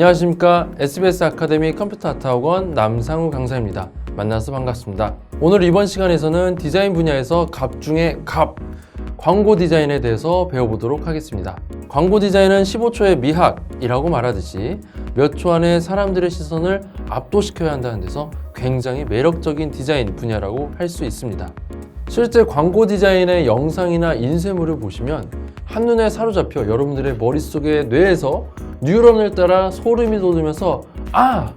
안녕하십니까. SBS 아카데미 컴퓨터 아트 학원 남상우 강사입니다. 만나서 반갑습니다. 오늘 이번 시간에서는 디자인 분야에서 갑 중에 갑, 광고 디자인에 대해서 배워보도록 하겠습니다. 광고 디자인은 15초의 미학이라고 말하듯이 몇 초 안에 사람들의 시선을 압도시켜야 한다는 데서 굉장히 매력적인 디자인 분야라고 할 수 있습니다. 실제 광고 디자인의 영상이나 인쇄물을 보시면 한눈에 사로잡혀 여러분들의 머릿속에 뇌에서 뉴런을 따라 소름이 돋으면서 아!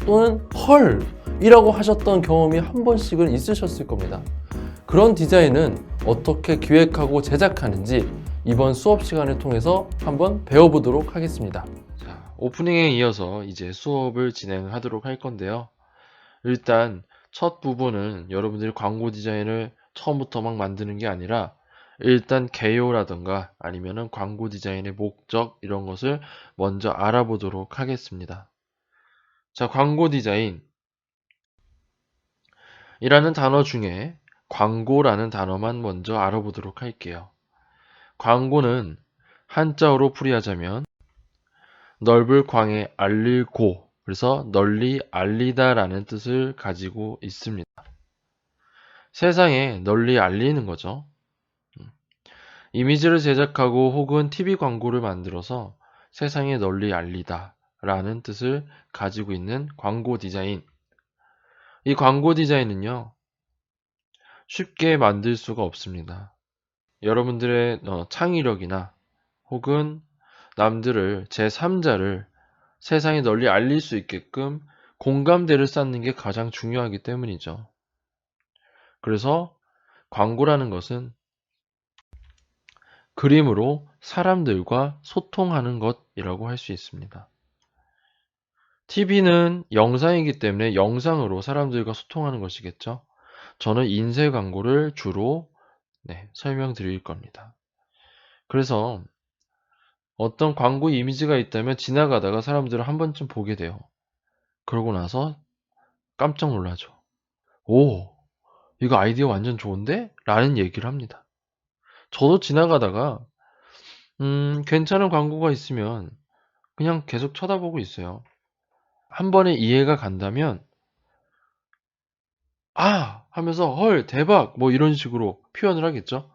또는 헐! 이라고 하셨던 경험이 한 번씩은 있으셨을 겁니다. 그런 디자인은 어떻게 기획하고 제작하는지 이번 수업 시간을 통해서 한번 배워보도록 하겠습니다. 자, 오프닝에 이어서 이제 수업을 진행하도록 할 건데요. 일단 첫 부분은 여러분들이 광고 디자인을 처음부터 막 만드는 게 아니라 일단 개요라든가 아니면은 광고 디자인의 목적 이런 것을 먼저 알아보도록 하겠습니다. 자, 광고 디자인이라는 단어 중에 광고라는 단어만 먼저 알아보도록 할게요. 광고는 한자어로 풀이하자면 넓을 광에 알릴 고, 그래서 널리 알리다라는 뜻을 가지고 있습니다. 세상에 널리 알리는 거죠. 이미지를 제작하고 혹은 TV 광고를 만들어서 세상에 널리 알리다 라는 뜻을 가지고 있는 광고 디자인. 이 광고 디자인은요, 쉽게 만들 수가 없습니다. 여러분들의 창의력이나 혹은 남들을 제3자를 세상에 널리 알릴 수 있게끔 공감대를 쌓는 게 가장 중요하기 때문이죠. 그래서 광고라는 것은 그림으로 사람들과 소통하는 것이라고 할 수 있습니다. TV는 영상이기 때문에 영상으로 사람들과 소통하는 것이겠죠. 저는 인쇄 광고를 주로 설명드릴 겁니다. 그래서 어떤 광고 이미지가 있다면 지나가다가 사람들은 한 번쯤 보게 돼요. 그러고 나서 깜짝 놀라죠. 오, 이거 아이디어 완전 좋은데? 라는 얘기를 합니다. 저도 지나가다가 괜찮은 광고가 있으면 그냥 계속 쳐다보고 있어요. 한 번에 이해가 간다면 아! 하면서 헐 대박 뭐 이런 식으로 표현을 하겠죠.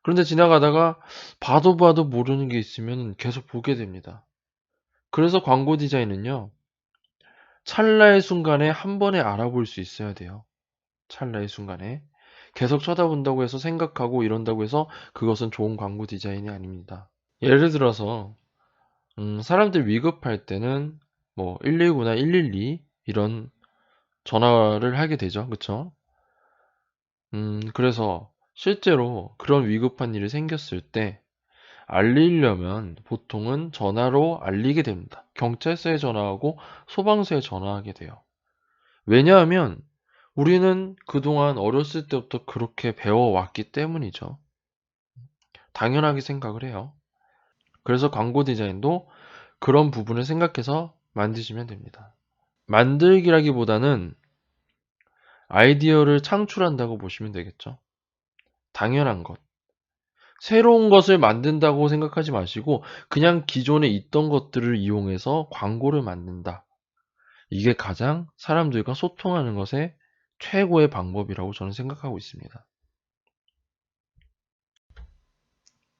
그런데 지나가다가 봐도 모르는 게 있으면 계속 보게 됩니다. 그래서 광고 디자인은요, 찰나의 순간에 한 번에 알아볼 수 있어야 돼요. 찰나의 순간에. 계속 쳐다본다고 해서 생각하고 이런다고 해서 그것은 좋은 광고 디자인이 아닙니다. 예를 들어서 사람들 위급할 때는 뭐 119나 112 이런 전화를 하게 되죠. 그쵸? 그래서 실제로 그런 위급한 일이 생겼을 때 알리려면 보통은 전화로 알리게 됩니다. 경찰서에 전화하고 소방서에 전화하게 돼요. 왜냐하면 우리는 그동안 어렸을 때부터 그렇게 배워왔기 때문이죠. 당연하게 생각을 해요. 그래서 광고 디자인도 그런 부분을 생각해서 만드시면 됩니다. 만들기라기보다는 아이디어를 창출한다고 보시면 되겠죠. 당연한 것. 새로운 것을 만든다고 생각하지 마시고 그냥 기존에 있던 것들을 이용해서 광고를 만든다. 이게 가장 사람들과 소통하는 것의 최고의 방법이라고 저는 생각하고 있습니다.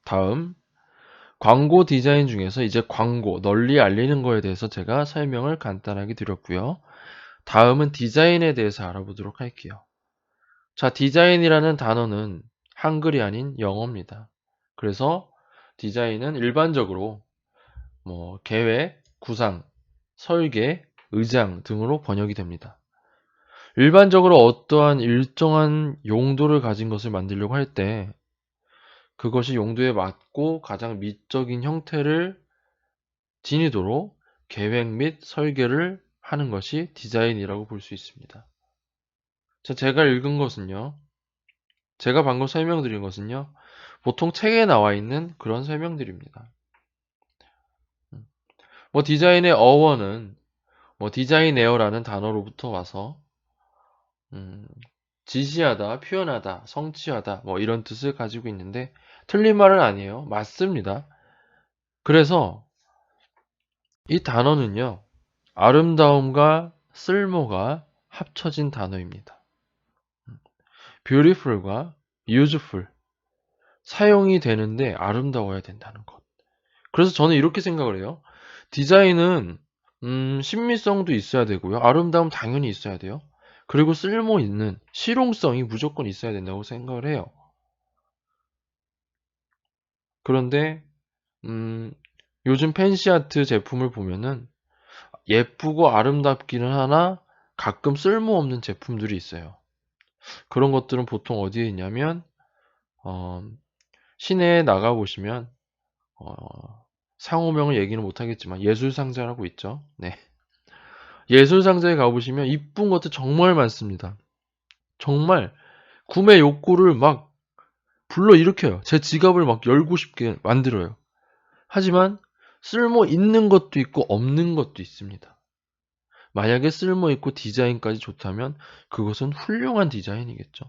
다음, 광고 디자인 중에서 이제 광고, 널리 알리는 거에 대해서 제가 설명을 간단하게 드렸고요. 다음은 디자인에 대해서 알아보도록 할게요. 자, 디자인이라는 단어는 한글이 아닌 영어입니다. 그래서 디자인은 일반적으로 계획, 구상, 설계, 의장 등으로 번역이 됩니다. 일반적으로 어떠한 일정한 용도를 가진 것을 만들려고 할 때 그것이 용도에 맞고 가장 미적인 형태를 지니도록 계획 및 설계를 하는 것이 디자인이라고 볼 수 있습니다. 자, 제가 읽은 것은요. 제가 방금 설명드린 것은요. 보통 책에 나와 있는 그런 설명들입니다. 디자인의 어원은 디자이네어라는 단어로부터 와서 지시하다, 표현하다, 성취하다 이런 뜻을 가지고 있는데 틀린 말은 아니에요. 맞습니다. 그래서 이 단어는요, 아름다움과 쓸모가 합쳐진 단어입니다. beautiful과 useful. 사용이 되는데 아름다워야 된다는 것. 그래서 저는 이렇게 생각을 해요. 디자인은 신미성도 있어야 되고요. 아름다움 당연히 있어야 돼요. 그리고 쓸모 있는 실용성이 무조건 있어야 된다고 생각을 해요. 그런데 요즘 팬시아트 제품을 보면은 예쁘고 아름답기는 하나 가끔 쓸모없는 제품들이 있어요. 그런 것들은 보통 어디에 있냐면 시내에 나가보시면 상호명을 얘기는 못하겠지만 예술상자라고 있죠. 네. 예술상자에 가보시면 이쁜 것도 정말 많습니다. 정말 구매 욕구를 막 불러일으켜요. 제 지갑을 막 열고 싶게 만들어요. 하지만 쓸모 있는 것도 있고 없는 것도 있습니다. 만약에 쓸모 있고 디자인까지 좋다면 그것은 훌륭한 디자인이겠죠.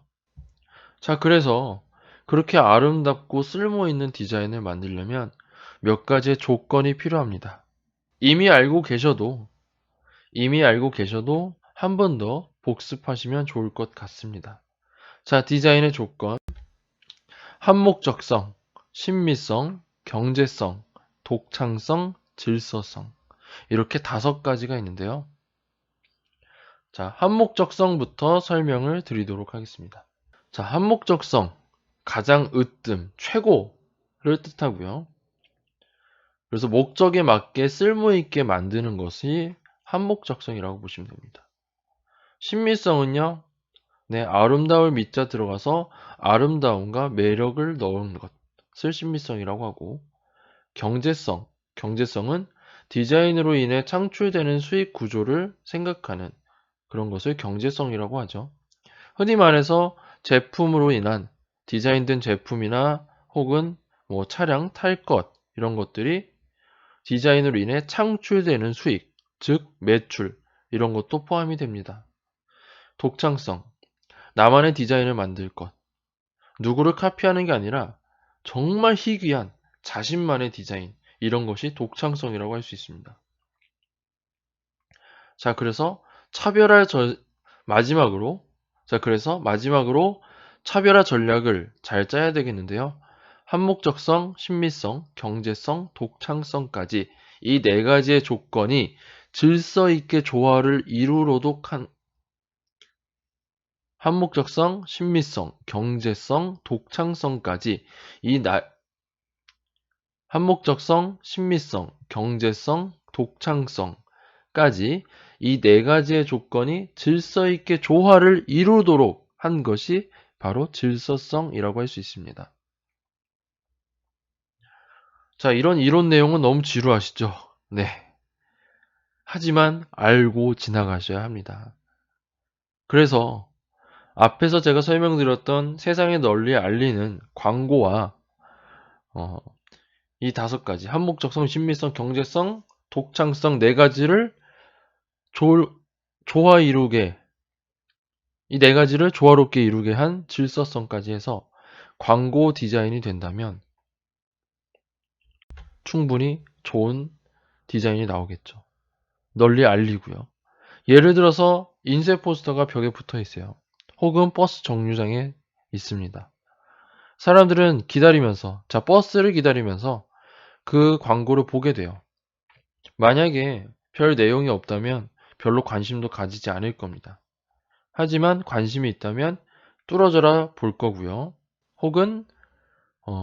자, 그래서 그렇게 아름답고 쓸모 있는 디자인을 만들려면 몇 가지의 조건이 필요합니다. 이미 알고 계셔도 한 번 더 복습하시면 좋을 것 같습니다. 자, 디자인의 조건. 한목적성, 신미성, 경제성, 독창성, 질서성. 이렇게 5가지가 있는데요. 자, 한목적성부터 설명을 드리도록 하겠습니다. 자, 한목적성. 가장 으뜸, 최고를 뜻하고요. 그래서 목적에 맞게 쓸모있게 만드는 것이 한목적성이라고 보시면 됩니다. 신미성은요, 네, 아름다울 미자 들어가서 아름다움과 매력을 넣은 것을 신미성이라고 하고, 경제성은 디자인으로 인해 창출되는 수익 구조를 생각하는 그런 것을 경제성이라고 하죠. 흔히 말해서 제품으로 인한 디자인된 제품이나 혹은 뭐 차량 탈 것, 이런 것들이 디자인으로 인해 창출되는 수익, 즉 매출, 이런 것도 포함이 됩니다. 독창성, 나만의 디자인을 만들 것. 누구를 카피하는 게 아니라 정말 희귀한 자신만의 디자인, 이런 것이 독창성이라고 할 수 있습니다. 자, 그래서 마지막으로 차별화 전략을 잘 짜야 되겠는데요. 한목적성, 신미성, 경제성, 독창성까지 이 4가지의 조건이 질서 있게 조화를 이루도록 한목적성, 신미성, 경제성, 독창성까지 한목적성, 신미성, 경제성, 독창성까지 이 4가지의 조건이 질서 있게 조화를 이루도록 한 것이 바로 질서성이라고 할 수 있습니다. 자, 이런 이론 내용은 너무 지루하시죠? 네. 하지만 알고 지나가셔야 합니다. 그래서 앞에서 제가 설명드렸던 세상에 널리 알리는 광고와 이 5가지 한목적성, 신미성, 경제성, 독창성 4가지를 조화 이루게 이 4가지를 조화롭게 이루게 한 질서성까지 해서 광고 디자인이 된다면 충분히 좋은 디자인이 나오겠죠. 널리 알리고요. 예를 들어서 인쇄 포스터가 벽에 붙어 있어요. 혹은 버스 정류장에 있습니다. 사람들은 버스를 기다리면서 그 광고를 보게 돼요. 만약에 별 내용이 없다면 별로 관심도 가지지 않을 겁니다. 하지만 관심이 있다면 뚫어져라 볼 거고요. 혹은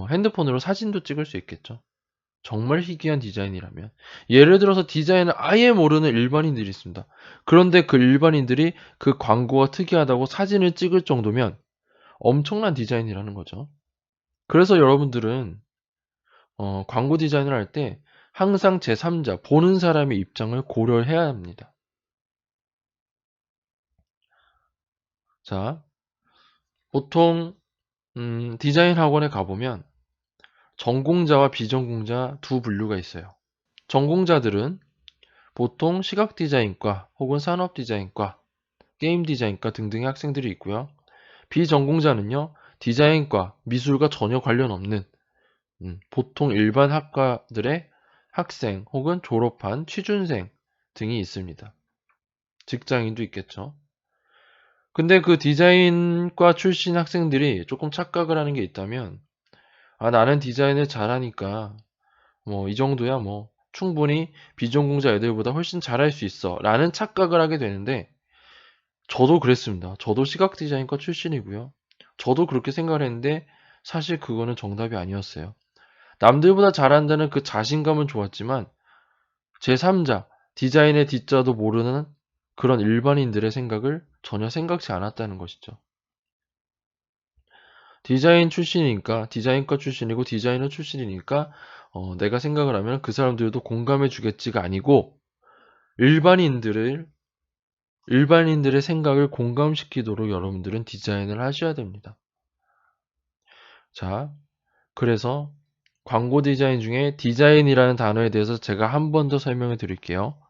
핸드폰으로 사진도 찍을 수 있겠죠. 정말 희귀한 디자인이라면. 예를 들어서 디자인을 아예 모르는 일반인들이 있습니다. 그런데 그 일반인들이 그 광고가 특이하다고 사진을 찍을 정도면 엄청난 디자인이라는 거죠. 그래서 여러분들은 광고 디자인을 할 때 항상 제3자, 보는 사람의 입장을 고려해야 합니다. 자, 보통 디자인 학원에 가보면 전공자와 비전공자 두 분류가 있어요. 전공자들은 보통 시각 디자인과 혹은 산업 디자인과, 게임 디자인과 등등의 학생들이 있고요. 비전공자는요, 디자인과, 미술과 전혀 관련 없는 보통 일반 학과들의 학생 혹은 졸업한 취준생 등이 있습니다. 직장인도 있겠죠. 근데 그 디자인과 출신 학생들이 조금 착각을 하는 게 있다면, 나는 디자인을 잘하니까 뭐 이 정도야 뭐 충분히 비전공자 애들보다 훨씬 잘할 수 있어 라는 착각을 하게 되는데, 저도 그랬습니다. 저도 시각 디자인과 출신이고요. 저도 그렇게 생각을 했는데 사실 그거는 정답이 아니었어요. 남들보다 잘한다는 그 자신감은 좋았지만 제3자, 디자인의 D자도 모르는 그런 일반인들의 생각을 전혀 생각지 않았다는 것이죠. 디자인 출신이니까, 디자인과 출신이고 디자이너 출신이니까 내가 생각을 하면 그 사람들도 공감해 주겠지가 아니고, 일반인들의 생각을 공감시키도록 여러분들은 디자인을 하셔야 됩니다. 자, 그래서 광고 디자인 중에 디자인이라는 단어에 대해서 제가 한 번 더 설명해 드릴게요.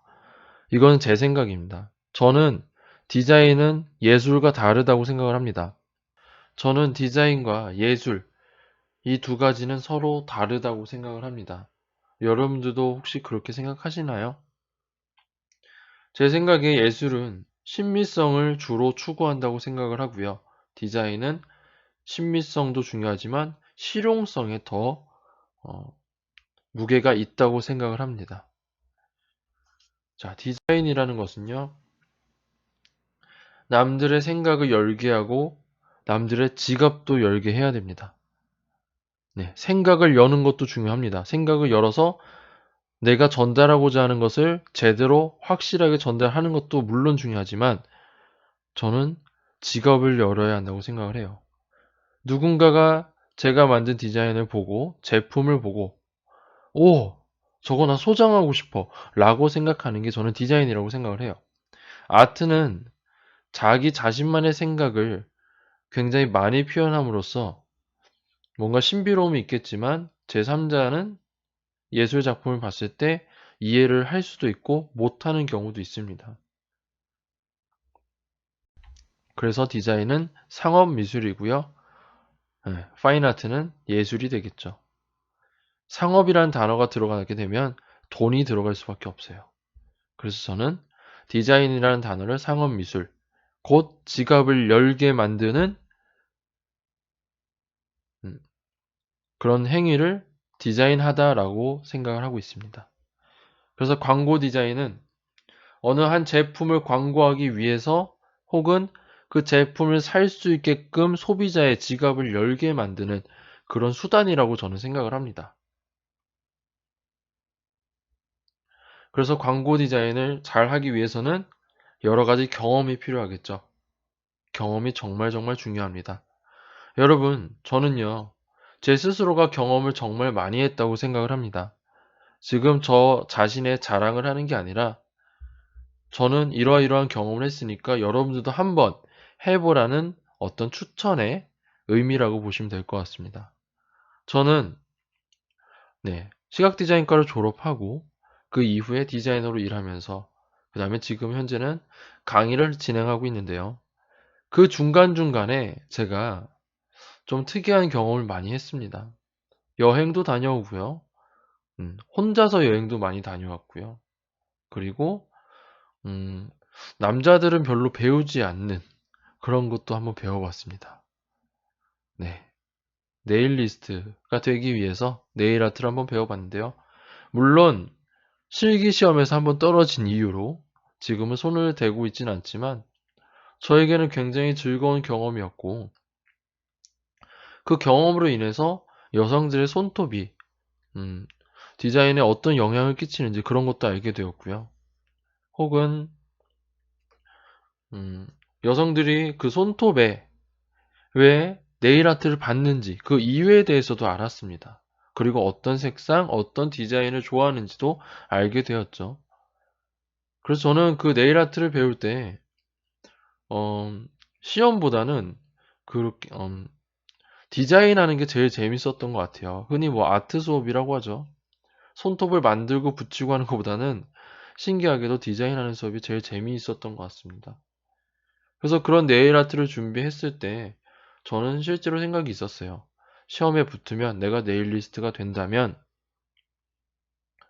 이건 제 생각입니다. 저는 디자인은 예술과 다르다고 생각을 합니다. 저는 디자인과 예술, 이 두 가지는 서로 다르다고 생각을 합니다. 여러분들도 혹시 그렇게 생각하시나요? 제 생각에 예술은 신미성을 주로 추구한다고 생각을 하고요. 디자인은 신미성도 중요하지만 실용성에 더 무게가 있다고 생각을 합니다. 자, 디자인이라는 것은요, 남들의 생각을 열게 하고 남들의 지갑도 열게 해야 됩니다. 네, 생각을 여는 것도 중요합니다. 생각을 열어서 내가 전달하고자 하는 것을 제대로 확실하게 전달하는 것도 물론 중요하지만, 저는 지갑을 열어야 한다고 생각을 해요. 누군가가 제가 만든 디자인을 보고, 제품을 보고, 오, 저거 나 소장하고 싶어 라고 생각하는 게 저는 디자인이라고 생각을 해요. 아트는 자기 자신만의 생각을 굉장히 많이 표현함으로써 뭔가 신비로움이 있겠지만, 제3자는 예술 작품을 봤을 때 이해를 할 수도 있고 못하는 경우도 있습니다. 그래서 디자인은 상업 미술이고요. 파인아트는 예술이 되겠죠. 상업이라는 단어가 들어가게 되면 돈이 들어갈 수밖에 없어요. 그래서 저는 디자인이라는 단어를 상업 미술, 곧 지갑을 열게 만드는 그런 행위를 디자인하다라고 생각을 하고 있습니다. 그래서 광고 디자인은 어느 한 제품을 광고하기 위해서 혹은 그 제품을 살 수 있게끔 소비자의 지갑을 열게 만드는 그런 수단이라고 저는 생각을 합니다. 그래서 광고 디자인을 잘 하기 위해서는 여러 가지 경험이 필요하겠죠. 경험이 정말 중요합니다. 여러분, 저는요, 제 스스로가 경험을 정말 많이 했다고 생각을 합니다. 지금 저 자신의 자랑을 하는 게 아니라, 저는 이러이러한 경험을 했으니까 여러분들도 한번 해보라는 어떤 추천의 의미라고 보시면 될 것 같습니다. 저는 시각 디자인과를 졸업하고 그 이후에 디자이너로 일하면서, 그 다음에 지금 현재는 강의를 진행하고 있는데요. 그 중간중간에 제가 좀 특이한 경험을 많이 했습니다. 여행도 다녀오고요. 혼자서 여행도 많이 다녀왔고요. 그리고 남자들은 별로 배우지 않는 그런 것도 한번 배워봤습니다. 네. 네일리스트가 되기 위해서 네일 아트를 한번 배워봤는데요. 물론 실기 시험에서 한번 떨어진 이유로 지금은 손을 대고 있진 않지만, 저에게는 굉장히 즐거운 경험이었고, 그 경험으로 인해서 여성들의 손톱이 디자인에 어떤 영향을 끼치는지 그런 것도 알게 되었고요. 혹은 여성들이 그 손톱에 왜 네일 아트를 받는지 그 이유에 대해서도 알았습니다. 그리고 어떤 색상, 어떤 디자인을 좋아하는지도 알게 되었죠. 그래서 저는 그 네일 아트를 배울 때 시험보다는 그렇게 디자인하는 게 제일 재밌었던 것 같아요. 흔히 뭐 아트 수업이라고 하죠. 손톱을 만들고 붙이고 하는 것보다는 신기하게도 디자인하는 수업이 제일 재미있었던 것 같습니다. 그래서 그런 네일 아트를 준비했을 때 저는 실제로 생각이 있었어요. 시험에 붙으면, 내가 네일리스트가 된다면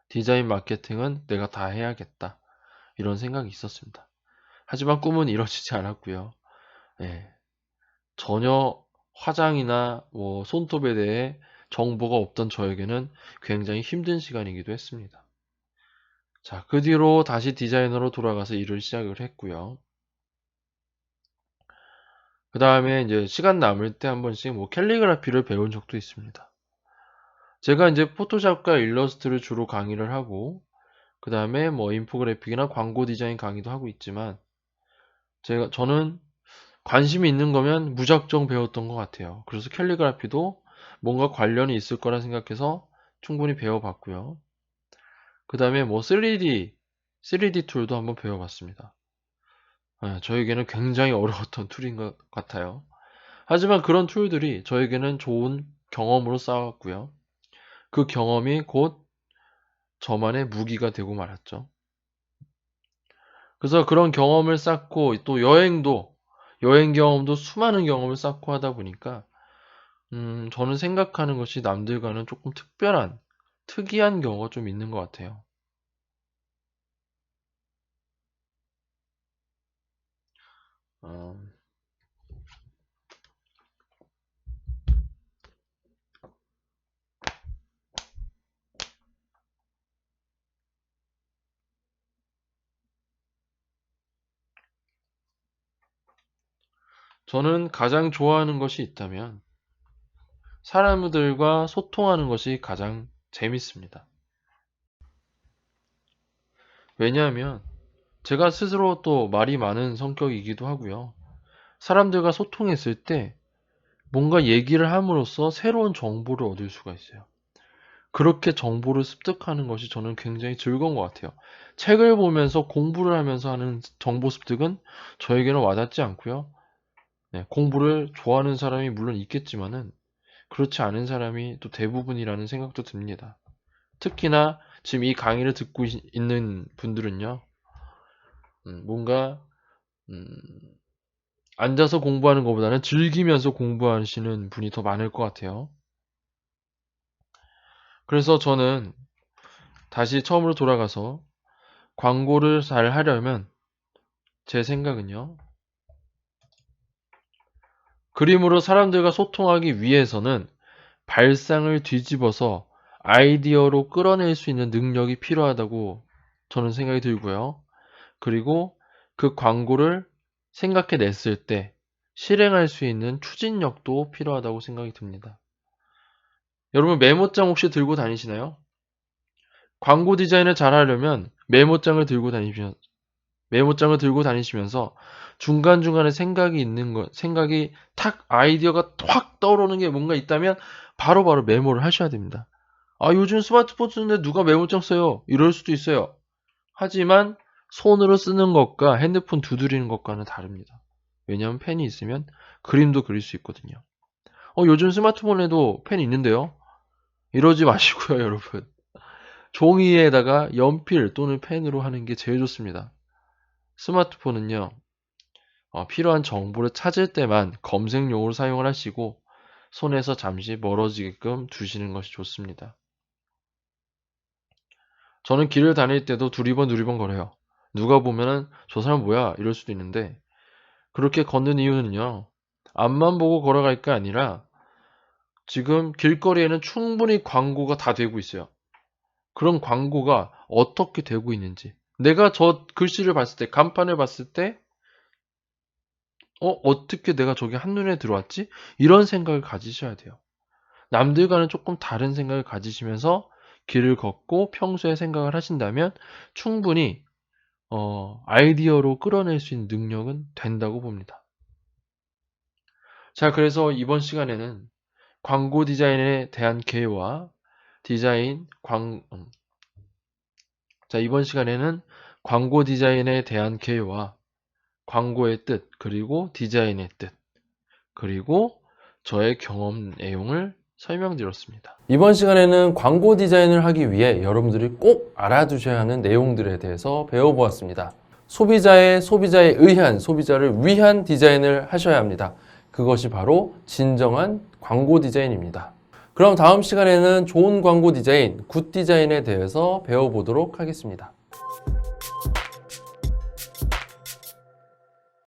디자인 마케팅은 내가 다 해야겠다. 이런 생각이 있었습니다. 하지만 꿈은 이루어지지 않았고요. 예, 전혀 화장이나 뭐 손톱에 대해 정보가 없던 저에게는 굉장히 힘든 시간이기도 했습니다. 자, 그 뒤로 다시 디자이너로 돌아가서 일을 시작을 했고요. 그 다음에 이제 시간 남을 때 한 번씩 뭐 캘리그라피를 배운 적도 있습니다. 제가 이제 포토샵과 일러스트를 주로 강의를 하고, 그 다음에 뭐 인포그래픽이나 광고 디자인 강의도 하고 있지만, 저는 관심이 있는 거면 무작정 배웠던 것 같아요. 그래서 캘리그라피도 뭔가 관련이 있을 거라 생각해서 충분히 배워봤고요. 그 다음에 뭐 3D 툴도 한번 배워봤습니다. 저에게는 굉장히 어려웠던 툴인 것 같아요. 하지만 그런 툴들이 저에게는 좋은 경험으로 쌓았고요. 그 경험이 곧 저만의 무기가 되고 말았죠. 그래서 그런 경험을 쌓고 또 여행 경험도 수많은 경험을 쌓고 하다 보니까 저는 생각하는 것이 남들과는 조금 특이한 경우가 좀 있는 것 같아요. 어, 저는 가장 좋아하는 것이 있다면 사람들과 소통하는 것이 가장 재밌습니다. 왜냐하면 제가 스스로 또 말이 많은 성격이기도 하고요. 사람들과 소통했을 때 뭔가 얘기를 함으로써 새로운 정보를 얻을 수가 있어요. 그렇게 정보를 습득하는 것이 저는 굉장히 즐거운 것 같아요. 책을 보면서 공부를 하면서 하는 정보 습득은 저에게는 와닿지 않고요. 네, 공부를 좋아하는 사람이 물론 있겠지만은 그렇지 않은 사람이 또 대부분이라는 생각도 듭니다. 특히나 지금 이 강의를 듣고 있는 분들은요, 뭔가 음, 앉아서 공부하는 것보다는 즐기면서 공부하시는 분이 더 많을 것 같아요. 그래서 저는 다시 처음으로 돌아가서 광고를 잘 하려면 제 생각은요, 그림으로 사람들과 소통하기 위해서는 발상을 뒤집어서 아이디어로 끌어낼 수 있는 능력이 필요하다고 저는 생각이 들고요. 그리고 그 광고를 생각해 냈을 때 실행할 수 있는 추진력도 필요하다고 생각이 듭니다. 여러분 메모장 혹시 들고 다니시나요? 광고 디자인을 잘 하려면 메모장을 들고 다니시면서 중간중간에 생각이 탁 아이디어가 확 떠오르는 게 뭔가 있다면 바로바로 메모를 하셔야 됩니다. 아, 요즘 스마트폰 쓰는데 누가 메모장 써요? 이럴 수도 있어요. 하지만 손으로 쓰는 것과 핸드폰 두드리는 것과는 다릅니다. 왜냐하면 펜이 있으면 그림도 그릴 수 있거든요. 요즘 스마트폰에도 펜이 있는데요. 이러지 마시고요, 여러분. 종이에다가 연필 또는 펜으로 하는 게 제일 좋습니다. 스마트폰은요, 필요한 정보를 찾을 때만 검색용으로 사용을 하시고 손에서 잠시 멀어지게끔 두시는 것이 좋습니다. 저는 길을 다닐 때도 두리번 걸어요. 누가 보면은 저 사람 뭐야 이럴 수도 있는데 그렇게 걷는 이유는요. 앞만 보고 걸어갈 게 아니라 지금 길거리에는 충분히 광고가 다 되고 있어요. 그런 광고가 어떻게 되고 있는지 내가 저 글씨를 봤을 때 간판을 봤을 때 어떻게 내가 저게 한눈에 들어왔지? 이런 생각을 가지셔야 돼요. 남들과는 조금 다른 생각을 가지시면서 길을 걷고 평소에 생각을 하신다면 충분히 아이디어로 끌어낼 수 있는 능력은 된다고 봅니다. 자, 그래서 이번 시간에는 광고 디자인에 대한 개요와 이번 시간에는 광고 디자인에 대한 개요와 광고의 뜻, 그리고 디자인의 뜻, 그리고 저의 경험 내용을 설명드렸습니다. 이번 시간에는 광고 디자인을 하기 위해 여러분들이 꼭 알아두셔야 하는 내용들에 대해서 배워보았습니다. 소비자에 의한, 소비자를 위한 디자인을 하셔야 합니다. 그것이 바로 진정한 광고 디자인입니다. 그럼 다음 시간에는 좋은 광고 디자인, 굿 디자인에 대해서 배워보도록 하겠습니다.